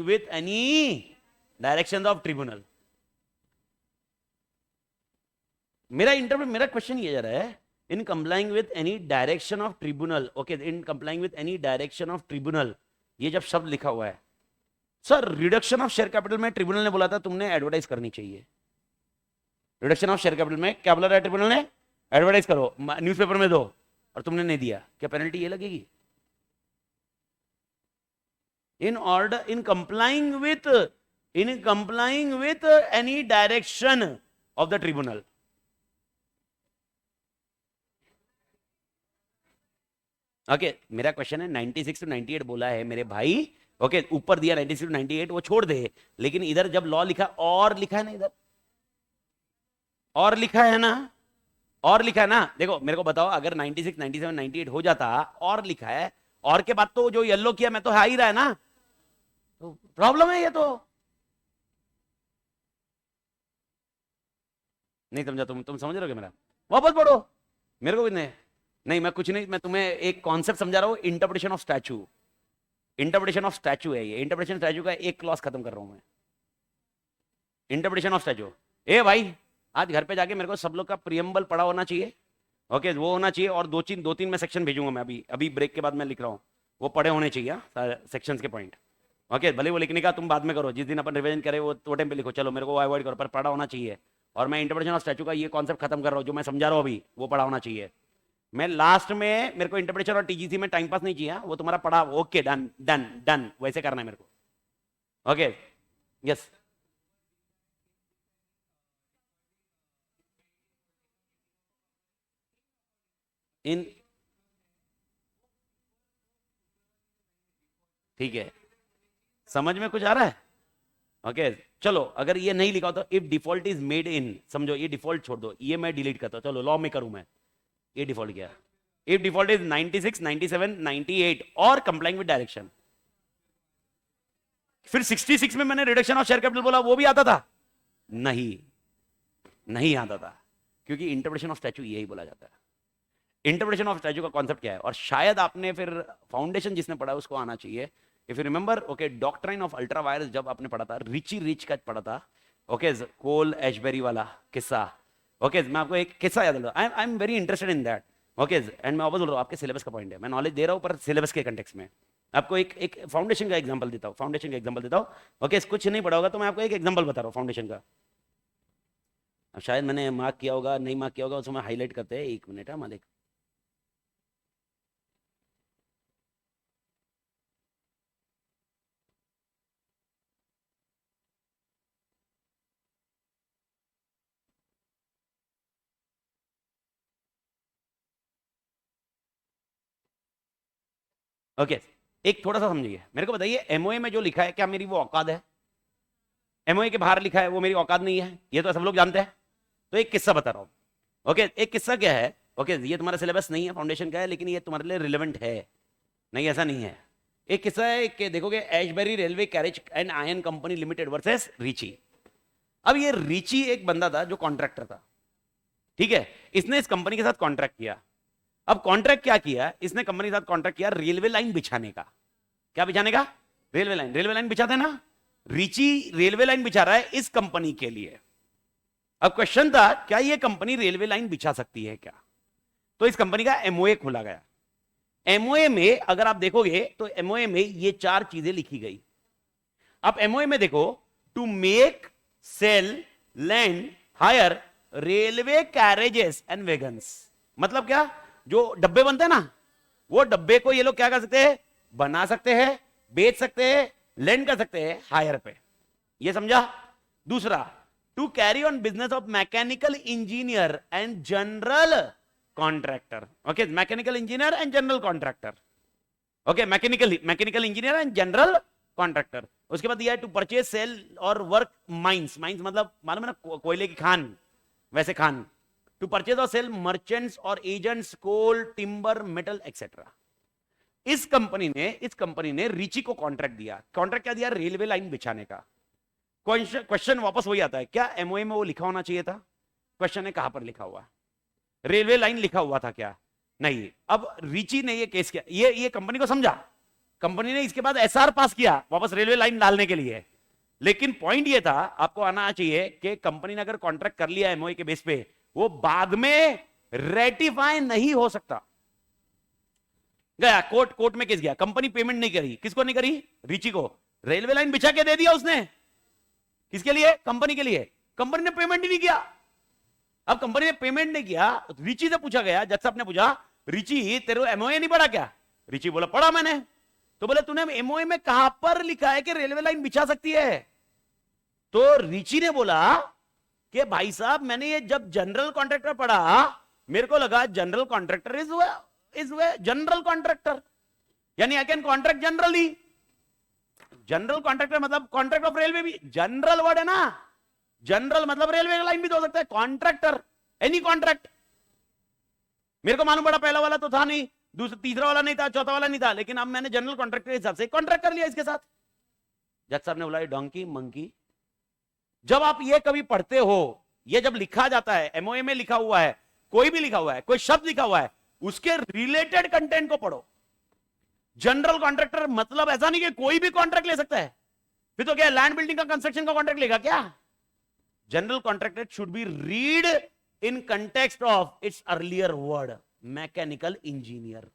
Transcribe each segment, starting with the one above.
With any direction of tribunal. मेरा question ये जा रहा है, इन complying with any direction of tribunal, okay, in complying with any direction of tribunal, ये जब शब्द लिखा हुआ है sir, reduction of share capital में ट्रिब्यूनल ने बोला था तुमने एडवर्टाइज करनी चाहिए। रिडक्शन ऑफ शेयर कैपिटल में क्या बोला था ट्रिब्यूनल ने? एडवर्टाइज करो, न्यूज़पेपर में दो, और तुमने नहीं दिया, क्या पेनल्टी ये लगेगी? In order, in complying with any direction of the tribunal. Okay, मेरा क्वेश्चन है 96 to 98 बोला है मेरे भाई, ओके, ऊपर दिया 96 to 98, वो छोड़ दे, लेकिन इधर जब लॉ लिखा और लिखा है ना, इधर और लिखा है ना, और लिखा है ना, देखो मेरे को बताओ, अगर 96, 97, 98 हो जाता और लिखा है, और के बाद तो जो येलो किया मैं तो आ ही रहा है ना, तो प्रॉब्लम है ये तो। नहीं समझा तुम समझ रहे हो मेरा? वापस पढ़ो, मेरे को भी नहीं मैं कुछ नहीं, मैं तुम्हें एक कॉन्सेप्ट समझा रहा हूं, interpretation of statute. Interpretation of statute है ये, इंटरप्रिटेशन स्टैचू का एक क्लॉज खत्म कर रहा हूं मैं। इंटरप्रिटेशन ऑफ स्टैचू, ए भाई आज घर पे जाके मेरे को सब लोग का प्रियम्बल पढ़ा होना चाहिए, ओके, वो होना चाहिए, और दो तीन मैं सेक्शन भेजूंगा मैं अभी अभी ब्रेक के बाद मैं लिख रहा हूँ, वो पढ़े होने चाहिए सेक्शंस के पॉइंट, ओके, भले वो लिखने का तुम बाद में करो, जिस दिन अपन रिवीजन करें वो टाइम पे लिखो, चलो मेरे को अवॉइड करो, पर पढ़ा होना चाहिए। और मैं इंटरप्रिटेशन ऑफ स्टैचू का ये कॉन्सेप्ट खत्म कर रहा हूँ, जो मैं समझा रहा हूँ अभी, वो पढ़ा होना चाहिए। मैं लास्ट में, मेरे को इंटरप्रिटेशन और टीजीसी में टाइम पास नहीं चाहिए, वो तुम्हारा पढ़ा, ओके, डन डन डन, वैसे करना है मेरे को, ओके, यस। इन, ठीक है, समझ में कुछ आ रहा है? ओके, चलो, अगर ये नहीं लिखा हो तो if default is made in, समझो ये डिफॉल्ट छोड़ दो, ये मैं डिलीट करता हूं, चलो लॉ में करूं मैं, ये डिफॉल्ट क्या? इफ डिफॉल्ट इज 96, 97, 98 और कंप्लाइंग विद डायरेक्शन। फिर 66 में मैंने रिडक्शन ऑफ शेयर कैपिटल बोला, वो भी आता था? नहीं, नहीं आता था, क्योंकि इंटरप्रिटेशन ऑफ स्टैचू यही बोला जाता है। इंटरप्रिटेशन ऑफ स्टैचू का कॉन्सेप्ट क्या है, और शायद आपने फिर फाउंडेशन जिसने पढ़ा उसको आना चाहिए, if you remember, okay, doctrine of ultra vires जब आपने पढ़ा था, रिची रिच का पढ़ा था, ओके, कोल एशबेरी वाला किस्सा, ओके, मैं आपको एक किस्सा याद दिला, I am very interested in that, okay, and मैं वापस बोल रहा हूँ, आपके सिलेबस का पॉइंट है, मैं नॉलेज दे रहा हूँ पर सिलेबस के कंटेक्स्ट में आपको एक फाउंडेशन का एग्जांपल देता हूँ, फाउंडेशन का एग्जांपल देता हूँ, ओके, कुछ नहीं पढ़ा होगा तो मैं आपको एक एग्जांपल बता रहा हूँ फाउंडेशन का। अब शायद मैंने मार्क किया होगा, नहीं मार्क किया होगा, उसमें हाईलाइट करते हैं, एक मिनट है मालिक। ओके, एक थोड़ा सा समझिए, मेरे को बताइए एमओए में जो लिखा है क्या मेरी वो औकात है? एमओए के बाहर लिखा है वो मेरी औकात नहीं है, ये तो सब लोग जानते हैं। तो एक किस्सा बता रहा हूं, ओके, एक किस्सा क्या है, ओके, ये तुम्हारा सिलेबस नहीं है, फाउंडेशन का है, लेकिन ये तुम्हारे लिए रिलेवेंट है, नहीं ऐसा नहीं है। एक किस्सा है कि देखोगे, Ashbury Railway Carriage and Iron Company Limited versus Riche. अब ये रिची एक बंदा था जो कॉन्ट्रैक्टर था, ठीक है, इसने इस कंपनी के साथ कॉन्ट्रैक्ट किया। अब कॉन्ट्रैक्ट क्या किया इसने, कंपनी के साथ कॉन्ट्रैक्ट किया रेलवे लाइन बिछाने का। क्या बिछाने का? रेलवे लाइन बिछाते ना, रिची रेलवे लाइन बिछा रहा है इस कंपनी के लिए। अब क्वेश्चन था क्या ये कंपनी रेलवे लाइन बिछा सकती है क्या? तो इस कंपनी का एमओए खोला गया। एमओए में अगर आप देखोगे तो एमओए में ये चार चीजें लिखी गई। अब एमओए में देखो, to make, sell, land, hire railway carriages and wagons. मतलब क्या, जो डब्बे बनते हैं ना, वो डब्बे को ये लोग क्या कर सकते हैं, बना सकते हैं, बेच सकते हैं, लेंड कर सकते हैं हायर पे। ये समझा? दूसरा, to carry on business of mechanical engineer and general contractor. Okay, mechanical engineer and general contractor, okay, mechanical engineer and general contractor. उसके बाद दिया है टू परचेज, सेल और वर्क माइंस। माइंस मतलब मालूम है ना, कोयले की खान, वैसे खान। टू परचेज और सेल मर्चेंट्स और agents, coal, timber, metal etcetera. इस कंपनी ने रिची को कॉन्ट्रैक्ट दिया। कॉन्ट्रैक्ट क्या दिया? रेलवे लाइन बिछाने का। क्वेश्चन वापस वही आता है, क्या एमओए में वो लिखा होना चाहिए था? क्वेश्चन है कहां पर लिखा हुआ? रेलवे लाइन लिखा हुआ था क्या? नहीं। अब रिची ने ये केस किया, ये कंपनी को समझा, कंपनी ने इसके बाद एसआर पास किया वापस रेलवे लाइन डालने के लिए, लेकिन पॉइंट ये था, आपको आना चाहिए कि कंपनी ने अगर कॉन्ट्रैक्ट कर लिया एमओए के बेस पे, वो बाद में रेटिफाई नहीं हो सकता। गया कोर्ट में केस गया, कंपनी पेमेंट नहीं करी, किसको नहीं करी? रिची को। रेलवे लाइन बिछा के दे दिया उसने, किसके लिए? कंपनी के लिए। कंपनी ने पेमेंट ही नहीं किया। अब कंपनी ने पेमेंट नहीं किया, रिची से पूछा गया, जज साहब ने पूछा, रिची तेरे एमओए नहीं पढ़ा क्या? रिची बोला पढ़ा मैंने। तो बोले तूने एमओए में कहां पर लिखा है कि रेलवे लाइन बिछा सकती है? तो रिची ने बोला कि भाई साहब मैंने ये जब जनरल कॉन्ट्रैक्टर पढ़ा, मेरे को लगा general contractor is general contractor, यानी I can contract generally. General contractor मतलब कॉन्ट्रैक्ट ऑफ रेलवे भी जनरल वर्ड है ना, जनरल मतलब रेलवे लाइन भी तो हो सकता है, कॉन्ट्रैक्टर एनी कॉन्ट्रैक्ट। मेरे को मालूम पड़ा पहला वाला तो था नहीं, दूसरा तीसरा वाला नहीं था, चौथा वाला नहीं था, लेकिन अब मैंने जनरल कॉन्ट्रैक्टर के हिसाब से कॉन्ट्रैक्ट कर लिया इसके साथ। जज साहब ने बोला डोंकी मंकी, जब आप ये कभी पढ़ते हो, ये जब लिखा जाता है एमओए में लिखा हुआ है, कोई भी लिखा हुआ है, कोई शब्द लिखा हुआ है, उसके रिलेटेड कंटेंट को पढ़ो। जनरल कॉन्ट्रैक्टर मतलब ऐसा नहीं कि कोई भी कॉन्ट्रैक्ट ले सकता है, फिर तो क्या लैंड बिल्डिंग का कंस्ट्रक्शन का कॉन्ट्रैक्ट लेगा क्या? General contractor should be read in context of its earlier word, mechanical engineer.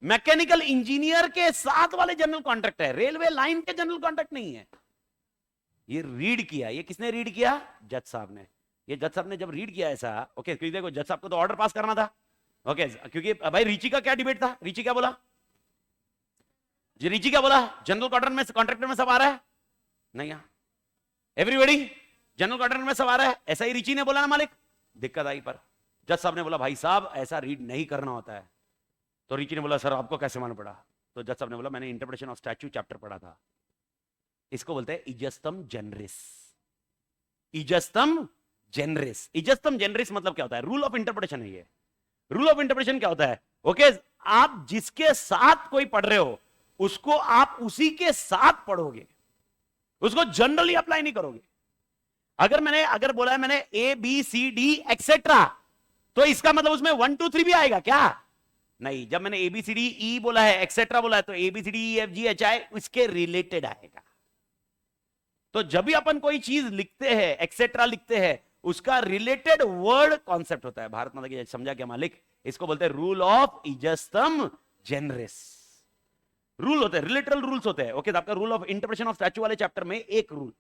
Mechanical engineer के साथ वाले जनरल कॉन्ट्रैक्ट है, रेलवे लाइन के जनरल कॉन्ट्रैक्ट नहीं है। ये रीड किया, ये किसने रीड किया? जज साहब ने। ये जज साहब ने जब रीड किया ऐसा, ओके, क्योंकि देखो जज साहब को तो ऑर्डर पास करना था, ओके, क्योंकि भाई रिची का क्या डिबेट था? रिची क्या बोला? जी रिची क्या बोला? जनरल कॉन्ट्रैक्टर में सब आ रहा है नहीं? एवरीबॉडी जनरल कॉन्ट्रैक्टर में सब आ रहा है, ऐसा ही रिची ने बोला ना मालिक। दिक्कत आई पर जज साहब ने बोला भाई साहब ऐसा रीड नहीं करना होता है। तो रिची ने बोला सर आपको कैसे मालूम पड़ा? तो जज साहब ने बोला मैंने इंटरप्रिटेशन ऑफ स्टैच्यू चैप्टर पढ़ा था, इसको बोलते हैं इजस्तम जनरिस। इजस्तम जनरिस, इजस्तम जनरिस मतलब क्या होता है? रूल ऑफ इंटरप्रिटेशन है ये। रूल ऑफ इंटरप्रिटेशन क्या होता है? ओके, आप जिसके साथ कोई पढ़ रहे हो उसको आप उसी के साथ पढ़ोगे, उसको जनरली अप्लाई नहीं करोगे। अगर बोला है मैंने A B C D etcetera, तो इसका मतलब उसमें 1 2 3 भी आएगा क्या? नहीं। जब मैंने ए बी सी डी ई बोला है, एक्सेट्रा बोला है, तो A B C D E F G H I उसके रिलेटेड आएगा। तो जब भी अपन कोई चीज लिखते हैं, एक्सेट्रा लिखते हैं, उसका रिलेटेड वर्ड कॉन्सेप्ट होता है। भारत माता की समझा क्या मालिक? इसको बोलते हैं रूल ऑफ इजस्तम जनरिस। रूल होते हैं, रिलेटरल रूल्स होते हैं। ओके, तो आपका rule of interpretation of statue वाले चैप्टर में एक रूल,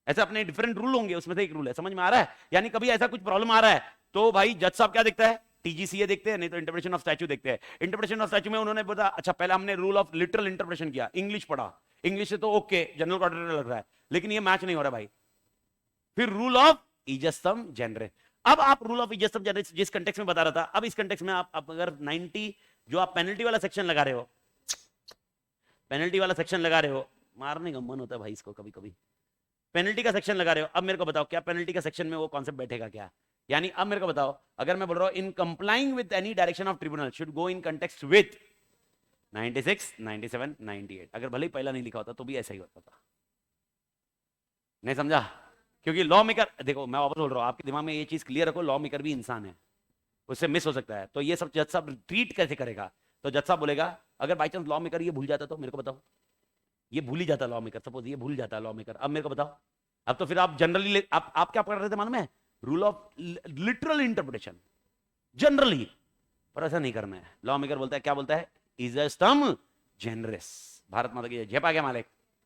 ऐसे अपने डिफरेंट रूल होंगे, उसमें से एक रूल है। समझ में आ रहा है? यानी कभी ऐसा कुछ प्रॉब्लम आ रहा है तो भाई जज साहब क्या देखता है? टीजीसीए देखते हैं, नहीं तो इंटरप्रिटेशन ऑफ स्टैच्यू देखते हैं। इंटरप्रिटेशन ऑफ स्टैच्यू में उन्होंने बोला अच्छा पहले हमने रूल ऑफ लिटरल इंटरप्रिटेशन किया, इंग्लिश पढ़ा, इंग्लिश से तो ओके जनरल कॉन्ट्रैक्टर लग रहा है, लेकिन ये मैच नहीं हो रहा भाई। फिर रूल ऑफ इजस्तम जनरिस। अब आप रूल ऑफ इजस्तम जनरिस जिस कंटेक्स्ट में बता रहा था, अब इस कंटेक्स्ट में आप अगर 90 जो आप पेनल्टी वाला सेक्शन लगा रहे हो, पेनल्टी वाला सेक्शन लगा रहे हो, मारने का मन होता है भाई इसको कभी कभी। पेनल्टी का सेक्शन लगा रहे हो, अब मेरे को बताओ क्या पेनल्टी का सेक्शन में वो कॉन्सेप्ट बैठेगा क्या? यानी अब मेरे को बताओ, अगर मैं बोल रहा हूं इन complying with any direction of tribunal should go in context with 96, 97, 98, अगर भले ही पहला नहीं लिखा होता तो भी ऐसा ही होता था। नहीं समझा? क्योंकि लॉ मेकर, देखो मैं वापस बोल रहा हूं, आपके दिमाग में ये चीज क्लियर रखो, लॉ मेकर भी इंसान है, उससे मिस हो सकता है। तो ये सब जज साहब ट्रीट कैसे करेगा? तो जज साहब बोलेगा अगर बाई चांस लॉ मेकर ये भूल जाता तो मेरे को बताओ, ये भूल ही जाता लॉ मेकर, सपोज ये भूल जाता लॉ मेकर, अब मेरे को बताओ, अब तो फिर आप जनरली आप क्या पढ़ रहे थे मालूम है? Rule of literal interpretation generally, पर ऐसा नहीं करना है। लॉ मेकर बोलता है, क्या बोलता है? इजस्तम जनरिस। भारत माता की जय। पा गया मालिक?